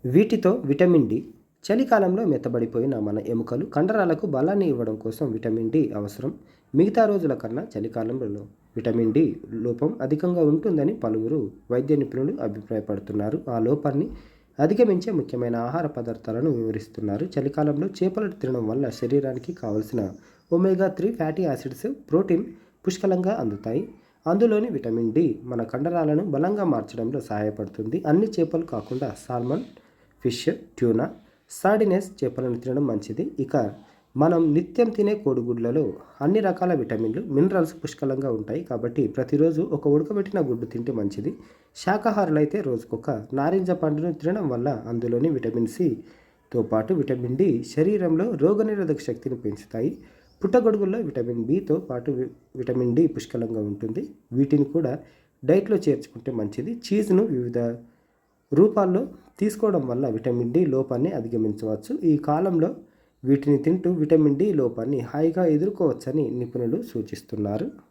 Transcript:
వీటితో vitamin D చలికాలంలో మెత్తబడిపోయిన మన ఎముకలు కండరాలకు బలాన్ని ఇవ్వడం కోసం విటమిన్ డి అవసరం. మిగతా రోజుల కన్నా చలికాలంలో విటమిన్ డి లోపం అధికంగా ఉంటుందని పలువురు వైద్య నిపుణులు అభిప్రాయపడుతున్నారు. ఆ లోపాన్ని అధిగమించే ముఖ్యమైన ఆహార పదార్థాలను వివరిస్తున్నారు. చలికాలంలో చేపలు తినడం వల్ల శరీరానికి కావలసిన ఒమేగా 3 ఫ్యాటీ యాసిడ్స్, ప్రోటీన్ పుష్కలంగా అందుతాయి. అందులోని విటమిన్ డి మన కండరాలను బలంగా మార్చడంలో సహాయపడుతుంది. అన్ని చేపలు కాకుండా సాల్మన్ ఫిష్, ట్యూనా, సార్డినెస్ చేపలను తినడం మంచిది. ఇక మనం నిత్యం తినే కోడిగుడ్లలో అన్ని రకాల విటమిన్లు, మినరల్స్ పుష్కలంగా ఉంటాయి. కాబట్టి ప్రతిరోజు ఒక ఉడకబెట్టిన గుడ్డు తింటే మంచిది. శాకాహారులైతే రోజుకొక నారింజ పండును తినడం వల్ల అందులోని విటమిన్ సితో పాటు విటమిన్ డి శరీరంలో రోగనిరోధక శక్తిని పెంచుతాయి. పుట్టగొడుగుల్లో విటమిన్ బితో పాటు విటమిన్ డి పుష్కలంగా ఉంటుంది. వీటిని కూడా డైట్లో చేర్చుకుంటే మంచిది. చీజ్ను వివిధ రూపాల్లో తీసుకోవడం వల్ల విటమిన్ డి లోపాన్ని అధిగమించవచ్చు. ఈ కాలంలో వీటిని తింటూ విటమిన్ డి లోపాన్ని హాయిగా ఎదుర్కోవచ్చని నిపుణులు సూచిస్తున్నారు.